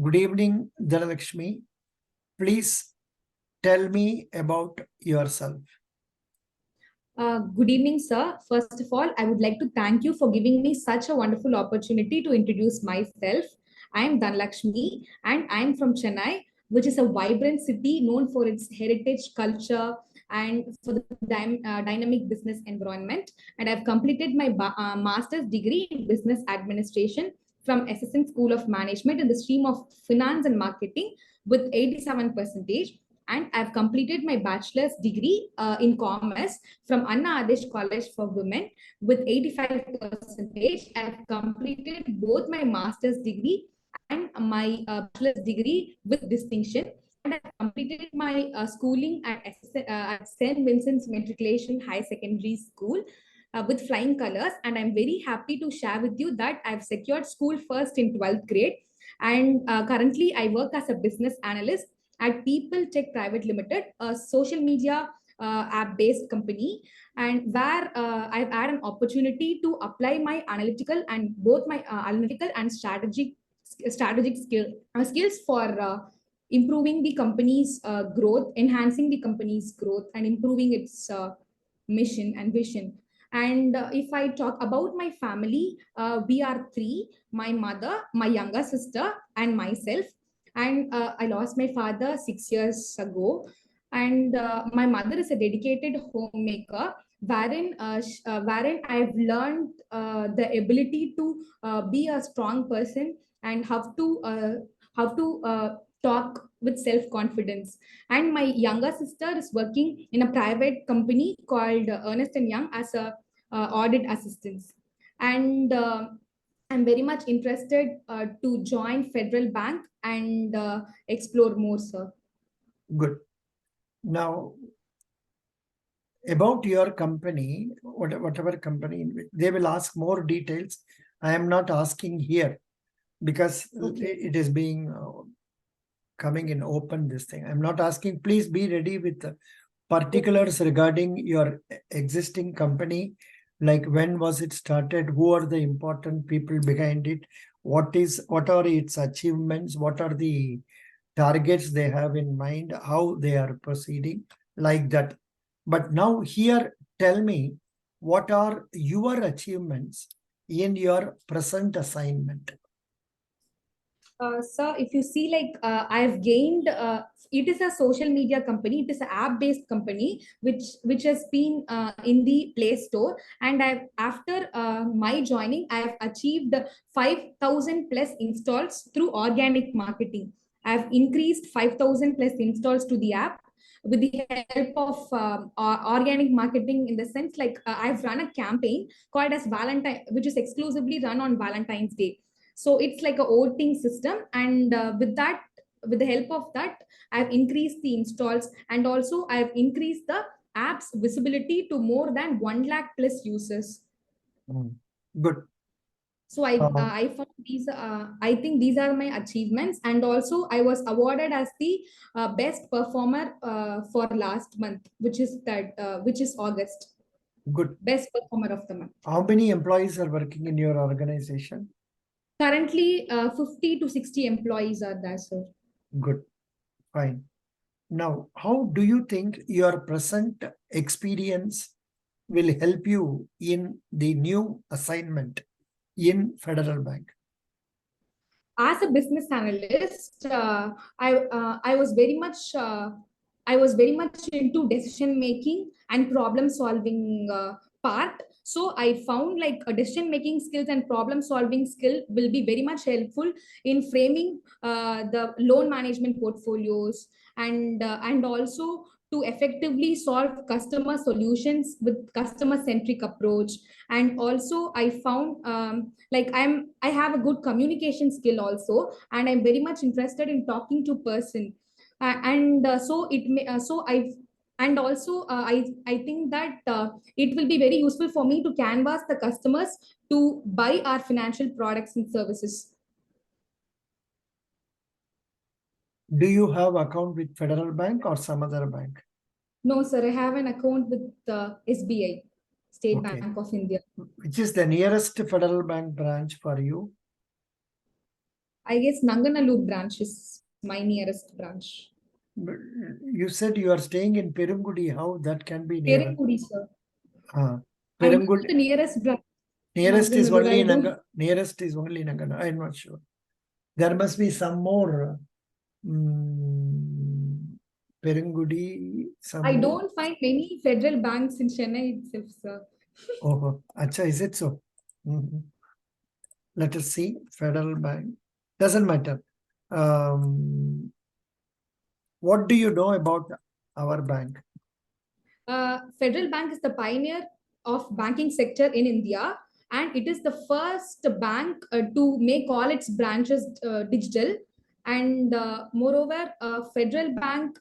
Good evening, Dhanalakshmi. Please tell me about yourself. Good evening, sir. First of all, I would like to thank you for giving me such a wonderful opportunity to introduce myself. I am Dhanlakshmi and I am from Chennai, which is a vibrant city known for its heritage, culture, and for the dynamic business environment. And I've completed my master's degree in business administration from SSN School of Management in the stream of finance and marketing with 87 percentage, and I've completed my bachelor's degree in commerce from Anna Adesh College for Women with 85 percentage. I've completed both my master's degree and my bachelor's degree with distinction. And I've completed my schooling at St. Vincent's Matriculation High Secondary School with flying colors. And I'm very happy to share with you that I've secured school first in 12th grade. And currently, I work as a business analyst at People Tech Private Limited, a social media app-based company, and where I've had an opportunity to apply my analytical and both my analytical and strategic skills for improving the company's growth, enhancing the company's growth, and improving its mission and vision. And if I talk about my family, we are three: my mother, my younger sister, and myself. And I lost my father 6 years ago. And my mother is a dedicated homemaker, wherein I've learned the ability to be a strong person and how to talk with self confidence. And my younger sister is working in a private company called Ernest and Young as a audit assistant. And I'm very much interested to join Federal Bank and explore more, sir. Good. Now, about your company, whatever company, they will ask more details. I am not asking here because it is being coming in open, this thing. I'm not asking. Please be ready with the particulars regarding your existing company, like when was it started, who are the important people behind it, what are its achievements, what are the targets they have in mind, how they are proceeding, like that. But now here, tell me, what are your achievements in your present assignment? Sir, if you see, like I've gained, it is a social media company. It is an app-based company which has been in the Play Store. And I've after my joining, I've achieved 5,000 plus installs through organic marketing. I've increased 5,000 plus installs to the app with the help of organic marketing, in the sense like I've run a campaign called as Valentine, which is exclusively run on Valentine's Day. So it's like a voting system, and with the help of that, I've increased the installs, and also I've increased the app's visibility to more than 1 lakh plus users. Good. So I found these. I think these are my achievements, and also I was awarded as the best performer for last month, which is August. Good. Best performer of the month. How many employees are working in your organization? Currently, 50 to 60 employees are there, sir. Good. Fine. Now, how do you think your present experience will help you in the new assignment in Federal Bank? As a business analyst, I was very much into decision making and problem solving part. So I found like a decision making skills and problem solving skill will be very much helpful in framing the loan management portfolios, and also to effectively solve customer solutions with customer centric approach. And also I found like I have a good communication skill also, and I'm very much interested in talking to person. And so it may so I think that it will be very useful for me to canvas the customers to buy our financial products and services. Do you have account with Federal Bank or some other bank? No, sir, I have an account with SBI, State Bank of India. Which is the nearest Federal Bank branch for you? I guess Nanganallur branch is my nearest branch. But you said you are staying in Perungudi. How that can be nearer? Perungudi, sir. Uh, I know Perungudi. the nearest branch. Nearest is Nanganallur. only I don't. nearest is only Nangana. I'm not sure. There must be some more Perungudi, some I more. don't find many federal banks in Chennai itself, sir. Oh, acha, is it so? Mhm. Let us see. Federal Bank. Doesn't matter. What do you know about our bank? Federal Bank is the pioneer of banking sector in India, and it is the first bank to make all its branches digital. And moreover, Federal Bank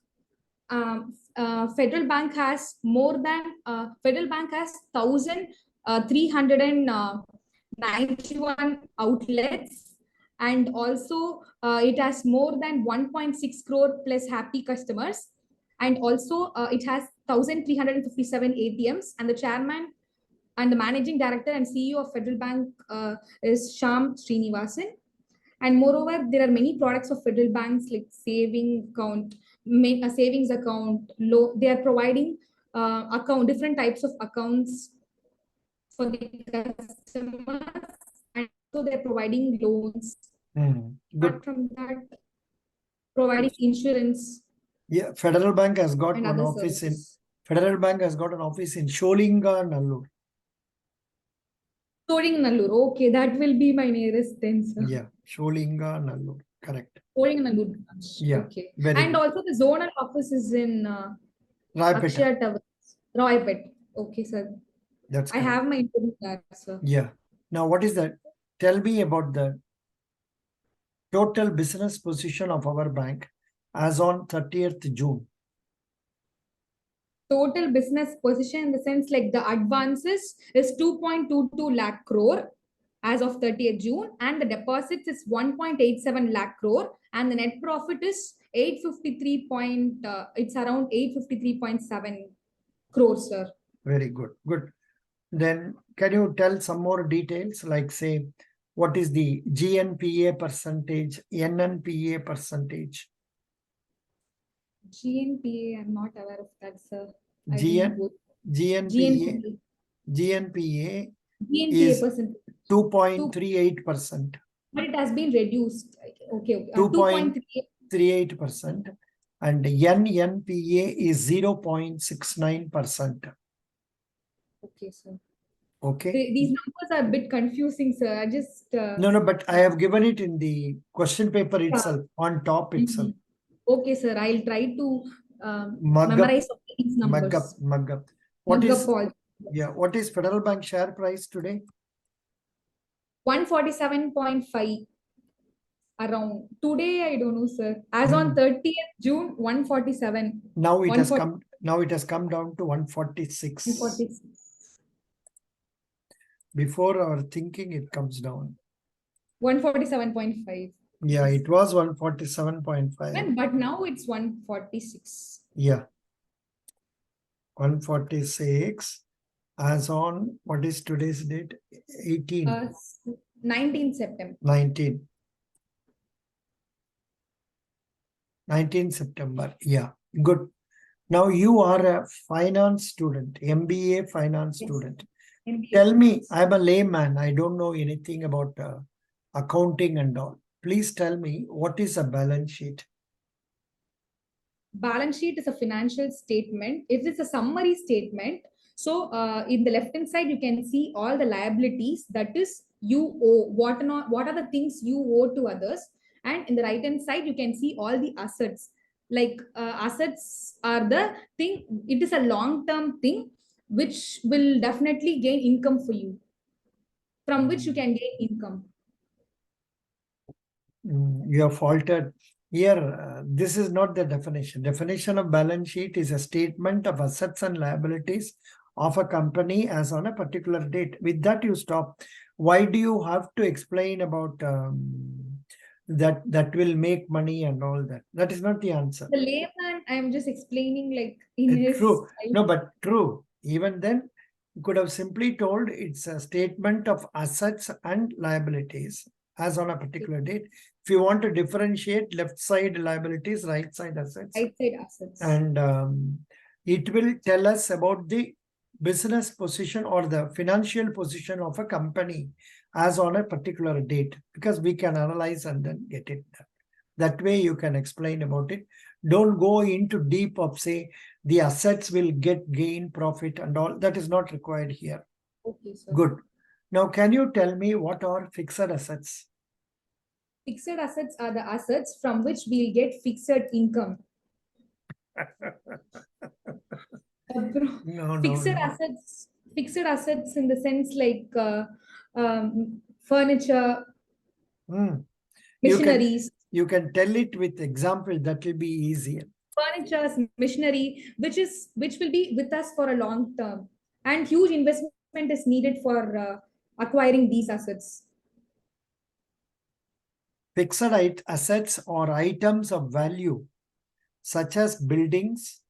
has more than Federal Bank has 1,391 outlets, and also it has more than 1.6 crore plus happy customers, and also it has 1,357 ATMs, and the chairman and the managing director and CEO of Federal Bank is Sham Srinivasan. And moreover, there are many products of federal banks like saving account, a savings account. They are providing different types of accounts for the customers, and so they're providing loans. Good. Apart from that, providing insurance Yeah, Federal Bank has got and one other office in services. Federal Bank has got an office in Sholinga, Nallur. Nallur. Okay, that will be my nearest then, sir. Yeah, Sholinga, Nallur. Correct. Nallur. Yeah, Okay. very And good. also the zonal office is in Raipeta. Akshaya Towers, Roypet. Okay, sir. That's I correct. have my interview there, sir. Yeah. Now, what is that? Tell me about the total business position of our bank as on 30th June. Total business position in the sense like the advances is 2.22 lakh crore as of 30th June, and the deposits is 1.87 lakh crore, and the net profit is 853 point, it's around 853.7 crores, sir. Very good. Good. Then can you tell some more details, like say, what is the GNPA percentage, NNPA percentage? GNPA, I'm not aware of that, sir. I GN, didn't go. GNPA, GNPA GNPA is percent, 2.38%. but it has been reduced. Okay, 2.38%, and NNPA is 0.69%. Okay, sir. Okay. These numbers are a bit confusing, sir. I just No, but I have given it in the question paper itself, on top itself. Okay, sir. I'll try to Mug up, memorize all these mug up, numbers. mug up. What Mug is, up all. yeah, what is Federal Bank share price today? 147.5 around. Today, I don't know, sir. As on 30th June, 147. Now it has come, now it has come down to 146. 146. Before our thinking, it comes down. 147.5. Yeah, it was 147.5. But now it's 146. Yeah. 146 as on, what is today's date? 18. 19 September. 19 September. Yeah, good. Now you are a finance student, MBA finance student. MBA. Tell me, I'm a layman. I don't know anything about accounting and all. Please tell me, what is a balance sheet? Balance sheet is a financial statement. It is a summary statement. So in the left hand side, you can see all the liabilities, that is you owe, what are the things you owe to others. And in the right hand side, you can see all the assets. Like assets are the thing, it is a long-term thing which will definitely gain income for you, from which you can gain income. You have faltered. Here, this is not the definition. Definition of balance sheet is a statement of assets and liabilities of a company as on a particular date. With that, you stop. Why do you have to explain about that will make money and all that? That is not the answer. The layman, I'm just explaining like in his True. style. No, but true. Even then, you could have simply told it's a statement of assets and liabilities. as on a particular date. If you want to differentiate left side liabilities, right side assets, Right side assets. and it will tell us about the business position or the financial position of a company as on a particular date, because we can analyze and then get it done. That way you can explain about it. Don't go into deep of say the assets will get gain, profit and all. That is not required here. Okay, sir. Good. Now, can you tell me what are fixed assets? Fixed assets are the assets from which we'll get fixed income. No, Fixed no. assets in the sense like furniture, machineries. You can tell it with example, that will be easier. Furniture, machinery, which will be with us for a long term, and huge investment is needed for acquiring these assets. Fixed assets or items of value, such as buildings,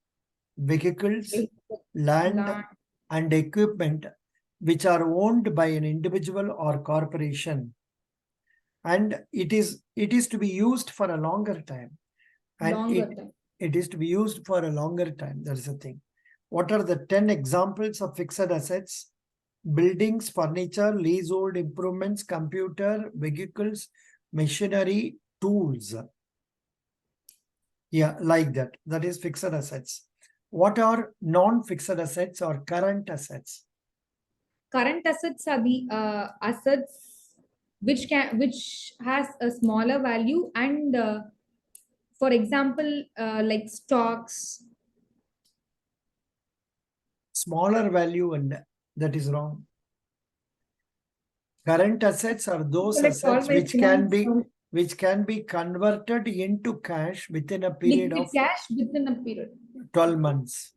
vehicles, land, and equipment, which are owned by an individual or corporation, and it is to be used for a longer time. And it is to be used for a longer time. That is the thing. What are the 10 examples of fixed assets? Buildings, furniture, leasehold improvements, computer, vehicles, machinery, tools. Yeah, like that. That is fixed assets. What are non-fixed assets or current assets? Current assets are the assets which has a smaller value, and for example, like stocks. Smaller value, and that is wrong. Current assets are those assets which can be converted into cash within a period of cash within a period 12 months.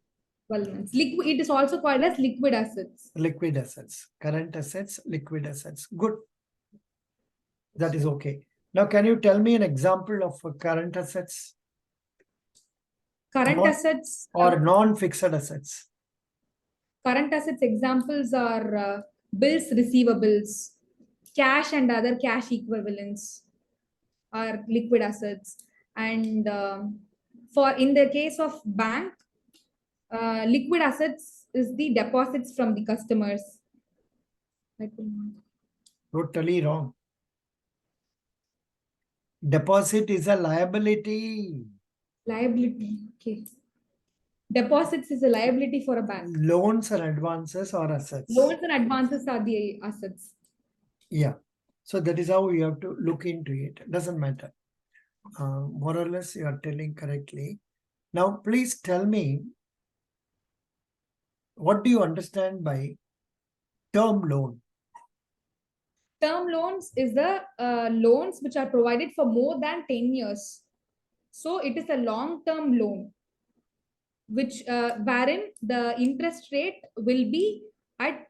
12 months. Liquid, it is also called as liquid assets. Liquid assets, current assets, liquid assets. Good. That is okay. Now, can you tell me an example of current assets? Current assets or non-fixed assets? Current assets examples are bills, receivables, cash and other cash equivalents are liquid assets. And for in the case of bank, liquid assets is the deposits from the customers. Totally wrong. Deposit is a liability. Liability, okay. Deposits is a liability for a bank. Loans and advances are assets. Loans and advances are the assets. Yeah. So that is how you have to look into it. Doesn't matter. More or less you are telling correctly. Now, please tell me, what do you understand by term loan? Term loans is the loans which are provided for more than 10 years. So it is a long-term loan, which wherein the interest rate will be at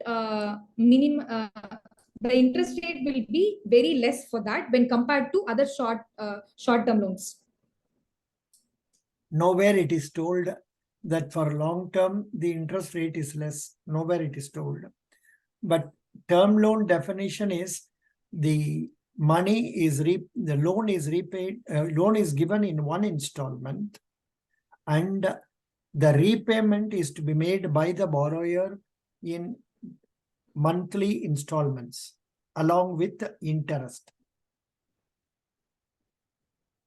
minimum. The interest rate will be very less for that when compared to other short-term loans. Nowhere it is told that for long term the interest rate is less. Nowhere it is told. But term loan definition is the money is the loan is repaid. Loan is given in one installment, and the repayment is to be made by the borrower in monthly installments along with interest.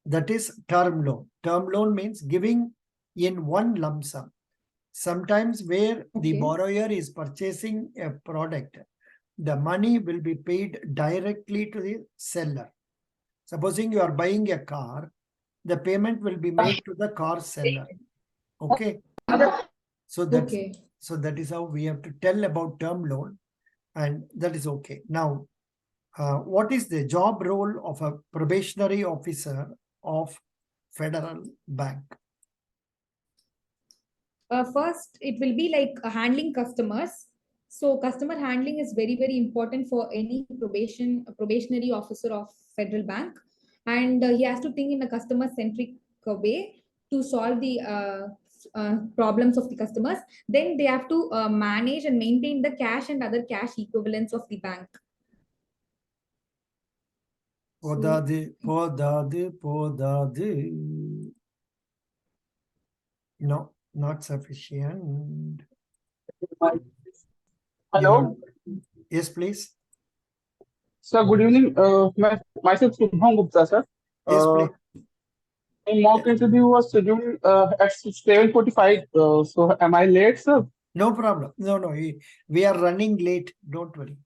That is term loan. Term loan means giving in one lump sum. Sometimes where the borrower is purchasing a product, the money will be paid directly to the seller. Supposing you are buying a car, the payment will be made to the car seller. Okay. So that is how we have to tell about term loan, and that is okay. Now, what is the job role of a probationary officer of Federal Bank? First, it will be like handling customers. So customer handling is very, very important for any probationary officer of Federal Bank. And he has to think in a customer-centric way to solve the problems of the customers. Then they have to manage and maintain the cash and other cash equivalents of the bank. Podadu. No, not sufficient. Hello, Yes, please. sir. Good evening. Myself Subham Gupta, sir. Yes, Uh, please. my mock interview was scheduled at 7:45. So am I late, sir? No problem. No, we are running late. Don't worry.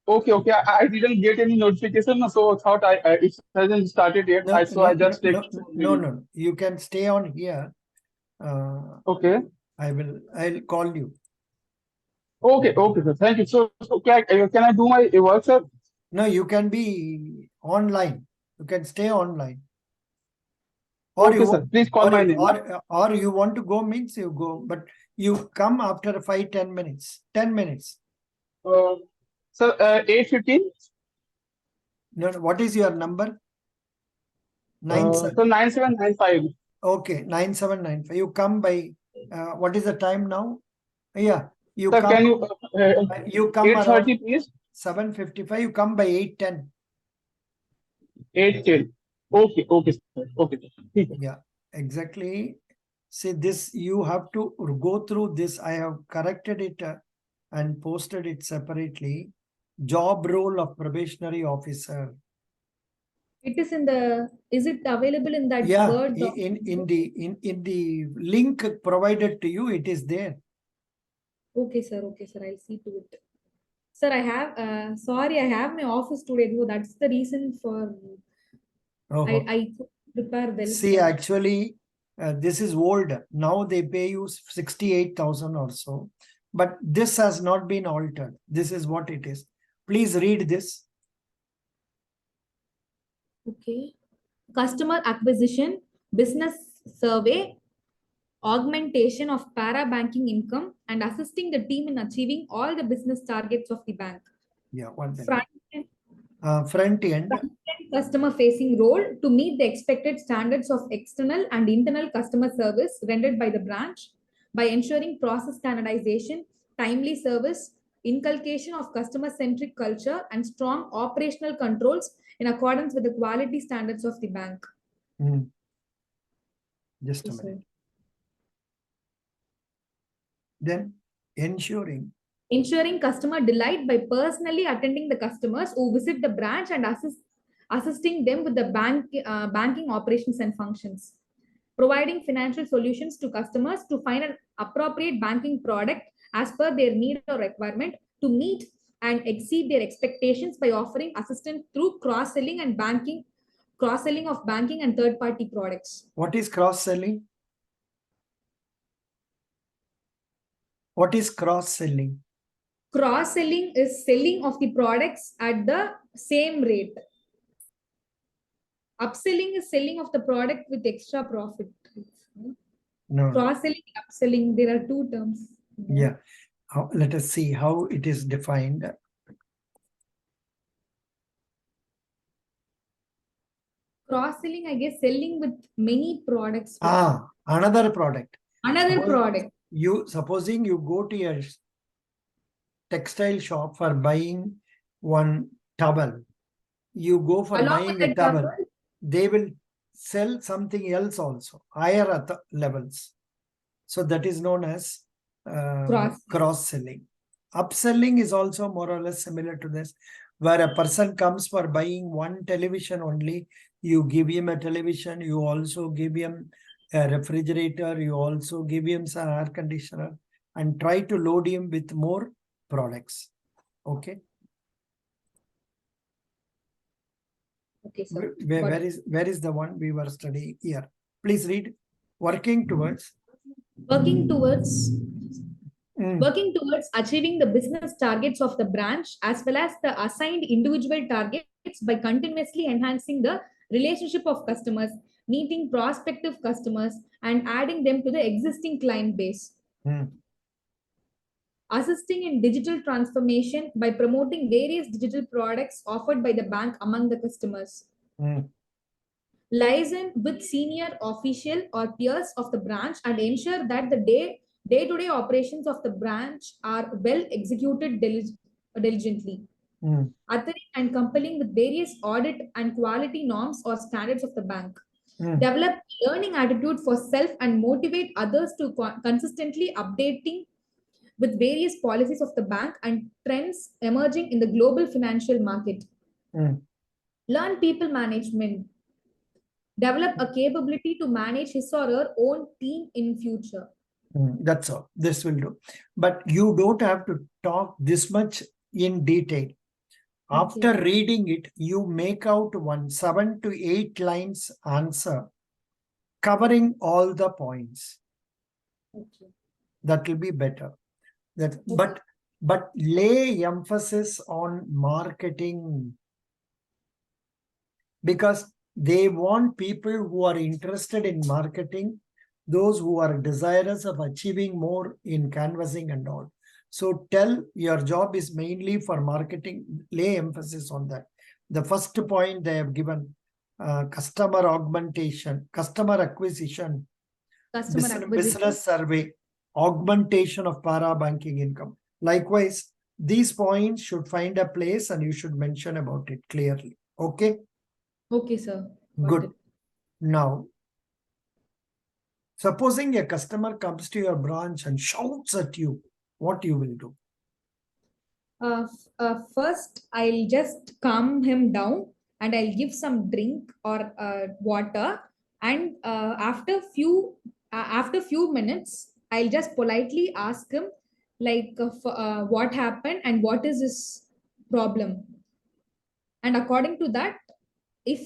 Okay. I didn't get any notification, so thought it hasn't started yet. No, So I no, no, just take no, it for no, maybe. no. You can stay on here. Uh, Okay. I'll call you. Okay, sir. Thank you. So can I do my work, sir? No, you can be online. You can stay online. Or Okay, you sir. Please call my name. or you want to go means you go, but you come after 5-10 minutes. 10 minutes. Uh, sir, 8:15. No, what is your number? 97. So 9795. Okay, 9795. You come by what is the time now? Yeah, you Sir, come can you come around 8:30, please? 7:55. You come by 8:10. 8:10. Okay, sir. Okay, sir. ठीक है. Yeah, exactly. See this, you have to go through this. I have corrected it and posted it separately. Job role of probationary officer. It is in the, is it available in that Yeah, Word in the link provided to you, it is there. Okay, sir. I'll see to it. Sir, I have, sorry, I have my office today, though. That's the reason for Oh, I prepare well, see, sir. actually, this is old. Now they pay you 68,000 or so, but this has not been altered. This is what it is. Please read this. Okay. Customer acquisition, business survey, augmentation of para-banking income, and assisting the team in achieving all the business targets of the bank. Yeah, one minute. Front Front end. customer facing role to meet the expected standards of external and internal customer service rendered by the branch by ensuring process standardization, timely service, inculcation of customer centric culture, and strong operational controls in accordance with the quality standards of the bank. Just a minute. Then ensuring customer delight by personally attending the customers who visit the branch and assisting them with the banking operations and functions, providing financial solutions to customers to find an appropriate banking product as per their need or requirement, to meet and exceed their expectations by offering assistance through cross-selling of banking and third-party products. What is cross-selling? What is cross-selling? Cross-selling is selling of the products at the same rate. Upselling is selling of the product with extra profit. No. Cross-selling, upselling, there are two terms. Yeah. Let us see how it is defined. Cross-selling, I guess, selling with many products. Another product. Product. Supposing you go to your textile shop for buying one towel. You go for buying a towel. They will sell something else also, higher levels. So that is known as cross-selling. Upselling is also more or less similar to this, where a person comes for buying one television only. You give him a television, you also give him a refrigerator, you also give him some air conditioner, and try to load him with more products. Okay. Okay, sir. Where is the one we were studying here? Please read. Working towards achieving the business targets of the branch as well as the assigned individual targets by continuously enhancing the relationship of customers, meeting prospective customers, and adding them to the existing client base. Assisting in digital transformation by promoting various digital products offered by the bank among the customers. Liaison with senior official or peers of the branch and ensure that the day-to-day operations of the branch are well executed diligently. adhering and complying with various audit and quality norms or standards of the bank. Mm. Develop learning attitude for self and motivate others to consistently updating with various policies of the bank and trends emerging in the global financial market. Mm. Learn people management. Develop a capability to manage his or her own team in future. That's all. This will do. But you don't have to talk this much in detail. After Okay. reading it, you make out 7 to 8 lines answer covering all the points. Okay. That will be better. That, Okay. but lay emphasis on marketing, because they want people who are interested in marketing, those who are desirous of achieving more in canvassing and all. So tell your job is mainly for marketing, lay emphasis on that. The first point they have given, customer augmentation, customer acquisition, Customer acquisition. business survey, augmentation of para banking income. Likewise, these points should find a place and you should mention about it clearly. Okay, Okay, sir. Got good. it. Now, supposing a customer comes to your branch and shouts at you, what you will do? First, I'll just calm him down and I'll give some drink or water. And after few minutes, I'll just politely ask him like what happened and what is his problem. And according to that, if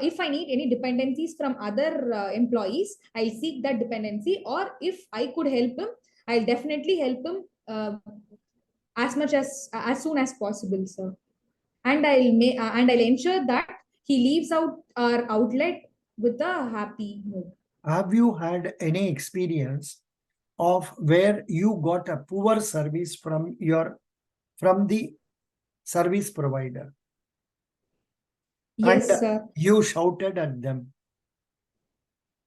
if I need any dependencies from other employees, I'll seek that dependency. Or if I could help him, I'll definitely help him as much as soon as possible, sir. And I'll ensure that he leaves out our outlet with a happy mood. Have you had any experience of where you got a poor service from the service provider and Yes, sir. you shouted at them?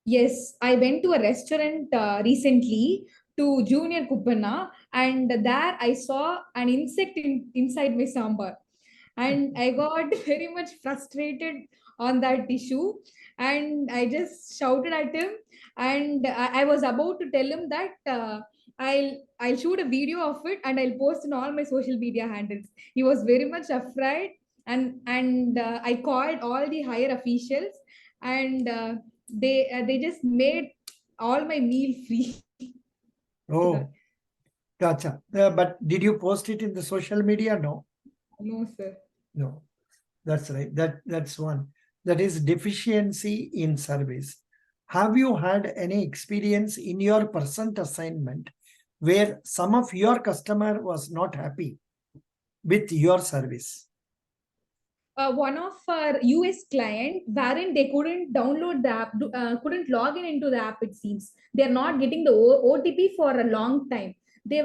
Yes, I went to a restaurant recently to Junior Kupana, and there I saw an insect inside my sambar. And I got very much frustrated on that issue. And I just shouted at him, and I was about to tell him that I'll shoot a video of it and I'll post in all my social media handles. He was very much afraid, and I called all the higher officials, and they just made all my meal free. Oh, gotcha. But did you post it in the social media? No, No, sir. no. That's right. That's one. That is deficiency in service. Have you had any experience in your present assignment where some of your customer was not happy with your service? One of our US client wherein they couldn't download the app, couldn't log in into the app. It seems they are not getting the OTP for a long time. They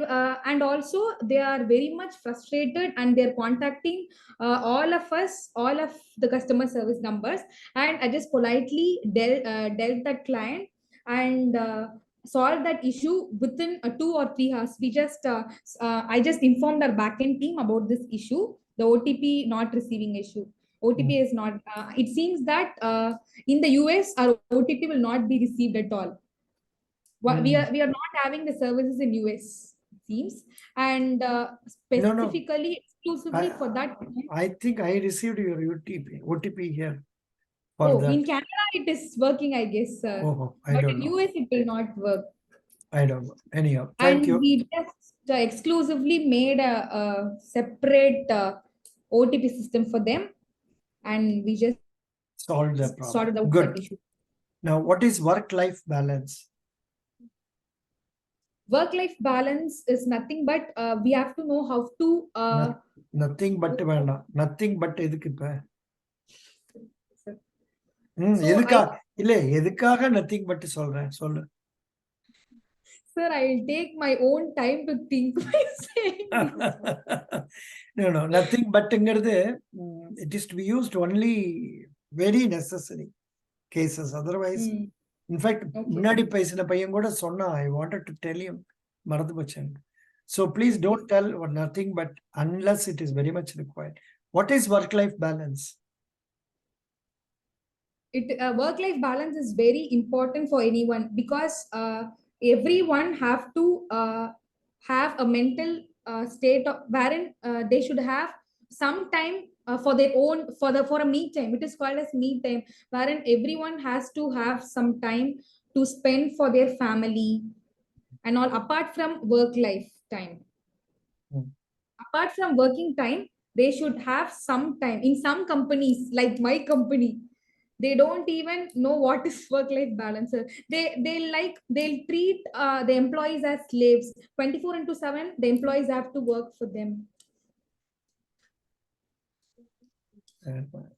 and also they are very much frustrated and they're contacting all of us, all of the customer service numbers. And I just politely dealt that client and solved that issue within 2 or 3 hours. I just informed our backend team about this issue, the OTP not receiving issue. OTP is not, it seems that in the US, our OTP will not be received at all. We are not having the services in US, it seems. And No. specifically, exclusively for that. I think I received your OTP here for Oh, that. in Canada, it is working, I guess, sir. Oh, I But don't in know. US, it will not work. I don't know. Anyhow, thank And you. we just exclusively made a separate OTP system for them, and we just Solved the sorted problem. out Good. that issue. Now, what is work-life balance? Work-life balance is nothing but we have to know how to Nothing but வேண்டாம். Nothing but எதுக்கு இப்ப? so எதுக்காக nothing but சொல்றேன் சொல்லு. sir, I'll take my own time to think by saying this. No, nothing butங்கிறது it is to be used only very necessary cases. Otherwise, in fact, Okay. முன்னாடி பேசின பையன் கூட சொன்னா, I wanted to tell you, மறந்து போச்சேன். So please don't tell or nothing, but unless it is very much required. What is work-life balance? Work-life balance is very important for anyone because everyone have to have a mental state of, wherein they should have some time for their own for a me time. It is called as me time, wherein everyone has to have some time to spend for their family and all apart from work life time. Apart from working time, they should have some time. In some companies like my company, they don't even know what is work life balance. They'll treat the employees as slaves. 24 into 7 the employees have to work for them.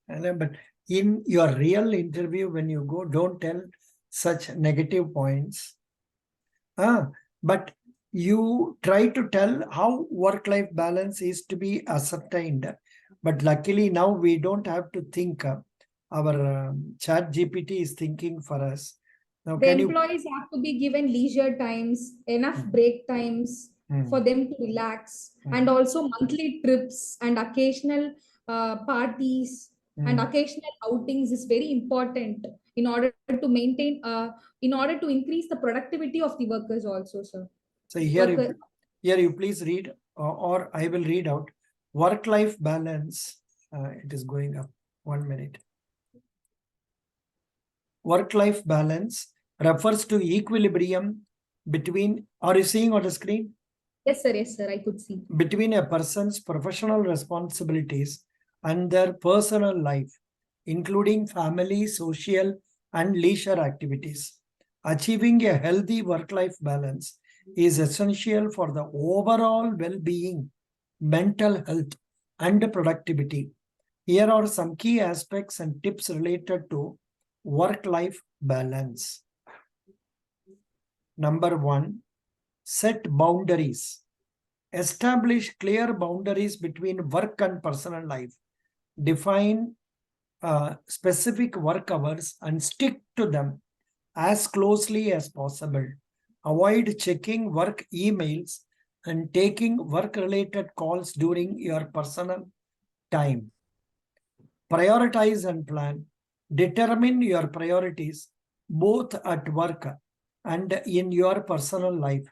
But in your real interview, when you go, don't tell such negative points. But you try to tell how work-life balance is to be ascertained. But luckily now we don't have to think. Our chat GPT is thinking for us. Now, The employees have to be given leisure times, enough break times for them to relax, and also monthly trips and occasional parties and occasional outings is very important in order to maintain, in order to increase the productivity of the workers also, sir. So here you please read, or I will read out. Work-life balance, it is going up 1 minute. Work-life balance refers to equilibrium between, are you seeing on the screen? Yes, sir, I could see. Between a person's professional responsibilities and their personal life, including family, social, and leisure activities. Achieving a healthy work-life balance is essential for the overall well-being, mental health, and productivity. Here are some key aspects and tips related to work-life balance. Number 1, set boundaries. Establish clear boundaries between work and personal life. Define specific work hours and stick to them as closely as possible. Avoid checking work emails and taking work-related calls during your personal time. Prioritize and plan. Determine your priorities both at work and in your personal life.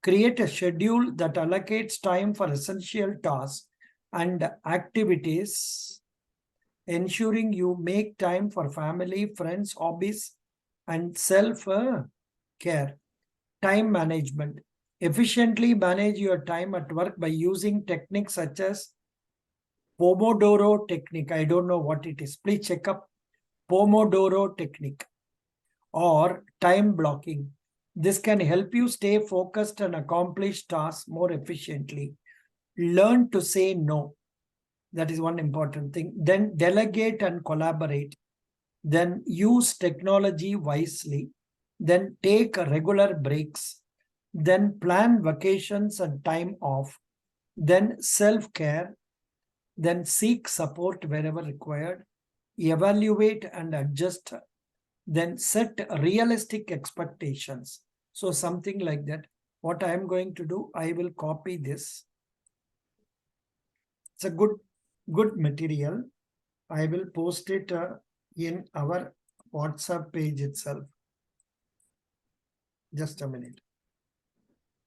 Create a schedule that allocates time for essential tasks and activities, ensuring you make time for family, friends, hobbies, and self-care. Time management. Efficiently manage your time at work by using techniques such as Pomodoro technique. I don't know what it is. Please check up Pomodoro technique or time blocking. This can help you stay focused and accomplish tasks more efficiently. Learn to say no. That is one important thing. Then delegate and collaborate. Then use technology wisely. Then take regular breaks. Then plan vacations and time off. Then self-care. Then seek support wherever required. Evaluate and adjust. Then set realistic expectations. So something like that. What I am going to do, I will copy this. It's a good material. I will post it in our WhatsApp page itself. Just a minute.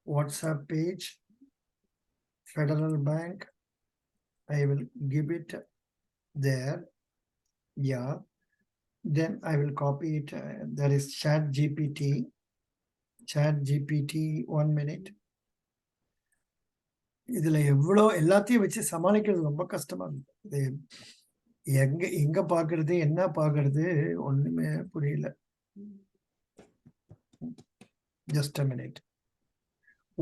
WhatsApp page, Federal Bank. I will give it there. Yeah. Then I will copy it. There is Chat GPT. Chat GPT, 1 minute. இதுல எவ்வளோ எல்லாத்தையும் வச்சு சமாளிக்கிறது ரொம்ப கஷ்டமா இருக்கு. எங்க பாக்குறது என்ன பாக்குறது ஒண்ணுமே புரியல. Just a minute.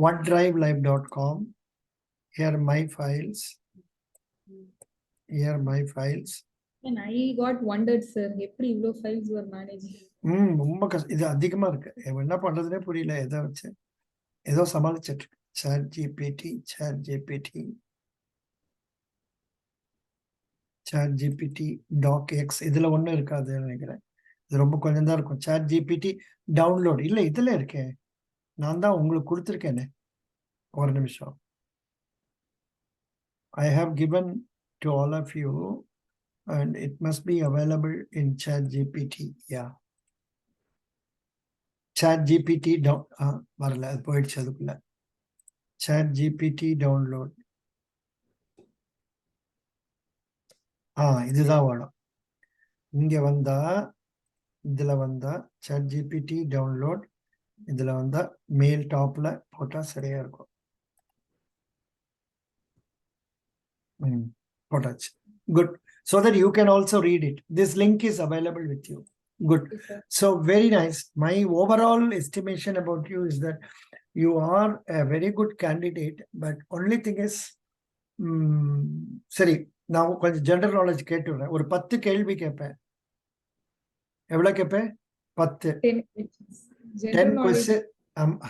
OneDriveLive.com. Here my files. Here my files. And I got wondered, sir, எப்படி இவ்ளோ files you are managing? ரொம்ப கஷ்டம். இது அதிகமா இருக்கு. என்ன பண்றதுனே புரியல. எதை வச்சு ஏதோ சமாளிச்சிட்டு இருக்கு. Chat GPT, Chat GPT, Chat GPT, DocX. இதுல ஒண்ணும் இருக்காதுன்னு நினைக்கிறேன். இது ரொம்ப கொஞ்சம் தான் இருக்கும். Chat GPT டவுன்லோட் இல்ல இதுல இருக்கேன். நான் தான் உங்களுக்கு கொடுத்துருக்கேனே. ஒரு நிமிஷம். I have given to all of you and it must be available in chat GPT. Yeah. Chat GPT down வரல, அது போயிடுச்சு அதுக்குள்ள. Chat GPT download. இதுதான் வேணும். இங்க வந்தா, இதுல வந்தா chat GPT download, இதுல வந்தா மேல் டாப்ல போட்டா சரியா இருக்கும். போட்டாச்சு. Good. So that you can also read it. This link is available with you. Good. Yes, sir. So very nice. My overall estimation about you is that you are a very good candidate, but only thing is, சரி, நான் கொஞ்சம் general knowledge கேட்டுடுறேன். ஒரு 10 கேள்வி கேட்பேன். எவ்வளவு கேட்பேன்? 10. 10 questions. 10 General knowledge. question.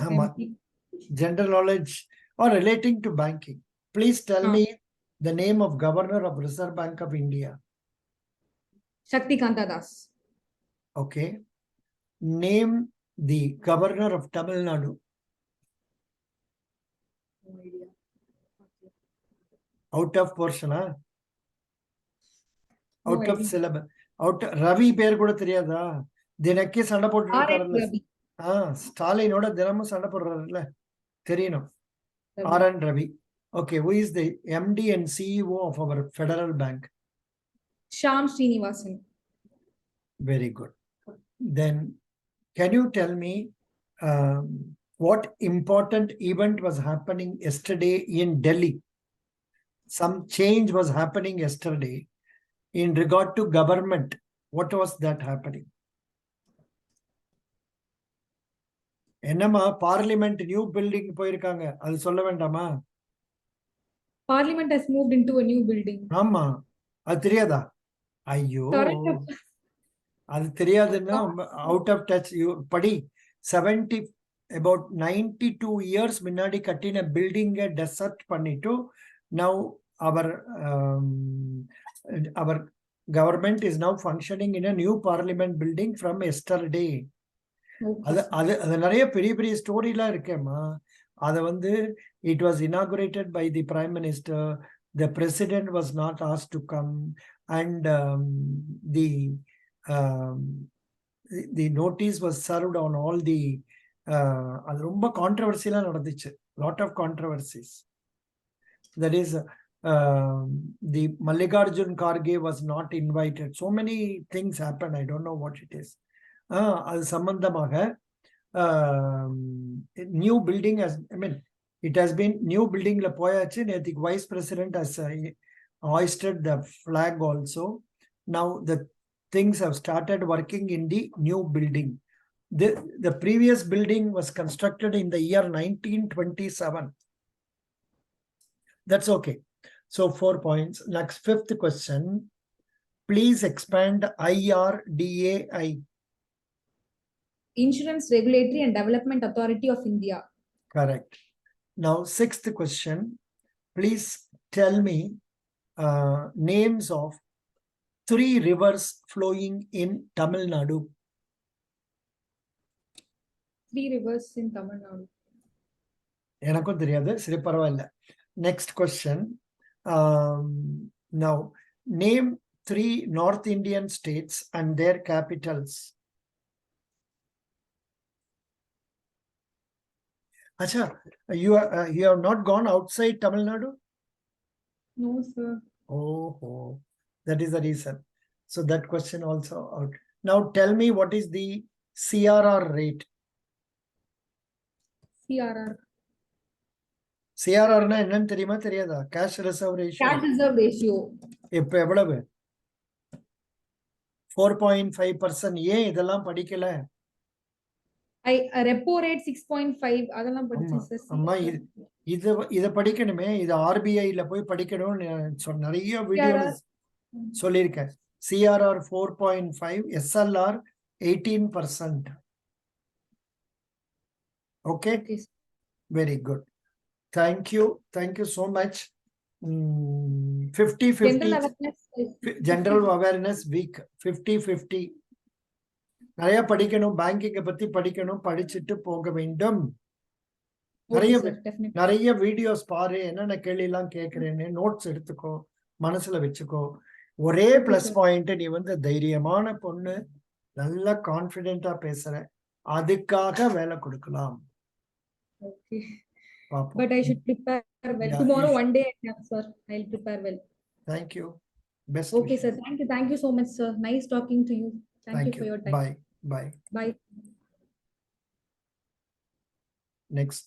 ஆமா. General knowledge or relating to banking. Please tell me the name of Governor of Reserve Bank of India. Shakti Kanta Das. Okay. Name the Governor of Tamil Nadu. No idea. Okay. Out of portion, huh? No Out of idea. syllabus. Out Ravi பேர் கூட தெரியாதா? தினக்கே சண்டை போட்டுட்டு R.S. இருக்காருல்ல. Ravi. ஸ்டாலினோட தினமும் சண்டை போடுறாருல்ல, தெரியணும். Ravi. R.N. Ravi. Okay, who is the MD and CEO of our Federal Bank? Shyam Srinivasan. Very good. Then, can you tell me what important event was happening yesterday in Delhi? Some change was happening yesterday in regard to government. What was that happening? என்னமா parliament new building போயிருக்காங்க, அது சொல்ல வேண்டாமா? Parliament has moved into a new building. ஆமா, அது தெரியாதா? ஐயோ, Correct. அது தெரியாதுன்னா அவுட் ஆஃப் டச். படி. 70 about 92 years முன்னாடி கட்டின பில்டிங்கை டெசர்ட் பண்ணிட்டு now our government is now functioning in a new parliament building from yesterday. அது நிறைய பெரிய பெரிய ஸ்டோரிலாம் இருக்கேம்மா. அதை வந்து it was inaugurated by the prime minister. The president was not asked to come, and the notice was served on all the அது ரொம்ப கான்ட்ரவர்சியெல்லாம் நடந்துச்சு. Lot of controversies. That is, the Mallikarjun Kharge was not invited. So many things happened. I don't know what it is. அது சம்பந்தமாக new building has, I mean, it has been new building la போயாச்சு. நேத்திக்கு vice president has hoisted the flag also. Now the things have started working in the new building. The previous building was constructed in the year 1927. That's okay. So 4 points. Next, fifth question. Please expand IRDAI. Insurance Regulatory and Development Authority of India. Correct. Now, sixth question. Please tell me names of 3 rivers flowing in Tamil Nadu. 3 rivers in Tamil Nadu. எனக்கும் தெரியாது, சரி பரவாயில்ல. Next question. Now, name 3 North Indian states and their capitals. Acha, you have not gone outside Tamil Nadu? No, sir. Oh, that is the reason. So that question also out. Now tell me, what is the CRR rate? CRR. CRR na என்னன்னு தெரியுமா தெரியாதா? Cash reserve ratio. Cash reserve ratio. இப்ப எவ்வளவு? 4.5%. ஏன் இதெல்லாம் படிக்கல? Repo rate 6.5. அதெல்லாம் படிச்சேன் சார். அம்மா, இத படிக்கணுமே. இது RBIல போய் படிக்கணும்னு நிறைய வீடியோல சொல்லியிருக்கேன். CRR 4.5, SLR 18%. Okay? Very good. Thank you so much. 50-50 general awareness week. 50-50. நிறைய படிக்கணும், பேங்கிங்கை பத்தி படிக்கணும், படிச்சுட்டு போக வேண்டும். Okay, நிறைய sir. Definitely. நிறைய வீடியோஸ் பாரு, என்னென்ன கேள்வி எல்லாம் கேட்கிறேன்னு நோட்ஸ் எடுத்துக்கோ, மனசுல வச்சுக்கோ. ஒரே Okay, பிளஸ் sir. பாயிண்ட், நீ வந்து தைரியமான பொண்ணு, நல்ல கான்பிடென்டா பேசுற, அதுக்காக வேலை கொடுக்கலாம். Okay. பாப்போம். But I should prepare well. Yeah, Tomorrow, you one day, sir. I'll prepare well. Thank you. Best Okay, wishes. sir. Thank you. Thank you so much, sir. Nice talking to you. Thank you Thank for you. your time. Bye. Bye. Bye. Next.